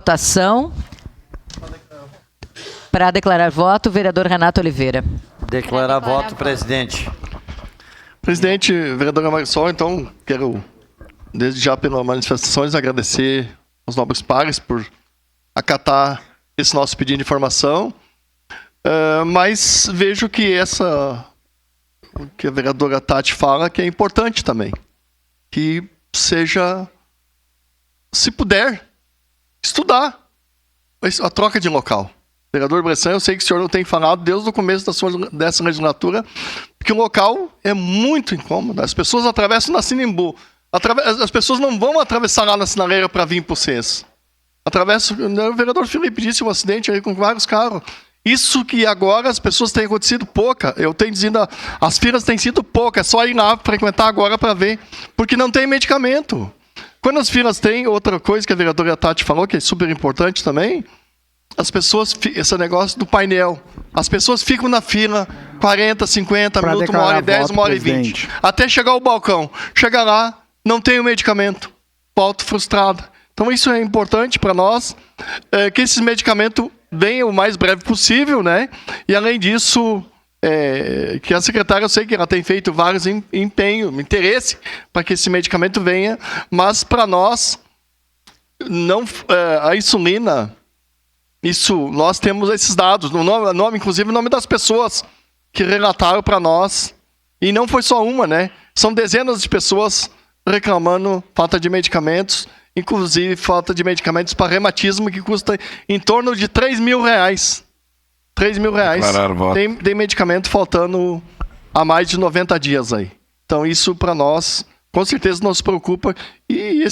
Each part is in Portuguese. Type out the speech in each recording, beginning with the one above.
Votação. Para declarar voto, o vereador Renato Oliveira. Declarar voto, presidente. Presidente, vereadora Marisol, então, quero, desde já pelas manifestações, agradecer aos nobres pares por acatar esse nosso pedido de informação, mas vejo que o que a vereadora Tati fala, que é importante também, que seja, se puder, estudar a troca de local. Vereador Bressan, eu sei que o senhor não tem falado desde o começo dessa legislatura, porque o local é muito incômodo. As pessoas atravessam na Sinimbu. As pessoas não vão atravessar lá na sinaleira para vir para o CES. O vereador Felipe disse um acidente aí com vários carros. Isso que agora as pessoas têm acontecido pouca. Eu tenho dizendo, as filas têm sido poucas. É só ir lá frequentar agora para ver. Porque não tem medicamento. Quando as filas têm, outra coisa que a vereadora Tati falou, que é super importante também, as pessoas, esse negócio do painel, as pessoas ficam na fila 40, 50 minutos, 1h10, 1h20, até chegar ao balcão. Chega lá, não tem o medicamento, volta frustrada. Então isso é importante para nós, que esses medicamentos venham o mais breve possível, né? E além disso, que a secretária, eu sei que ela tem feito vários interesse para que esse medicamento venha, mas para nós, a insulina... nós temos esses dados, inclusive o nome das pessoas que relataram para nós, e não foi só uma, né? São dezenas de pessoas reclamando falta de medicamentos, inclusive falta de medicamentos para reumatismo, que custa em torno de R$3.000. R$3.000. Tem medicamento faltando há mais de 90 dias aí. Então isso para nós, com certeza nos preocupa, e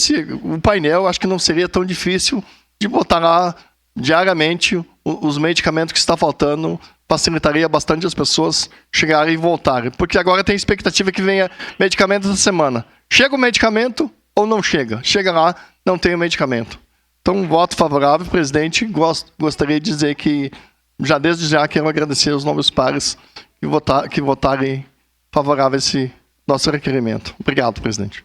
o painel acho que não seria tão difícil de botar lá diariamente os medicamentos que está faltando, facilitaria bastante as pessoas chegarem e voltarem. Porque agora tem expectativa que venha medicamento essa semana. Chega o medicamento ou não chega? Chega lá, não tem o medicamento. Então, voto favorável, presidente. Gostaria de dizer que, desde já, quero agradecer aos novos pares que votarem favorável a esse nosso requerimento. Obrigado, presidente.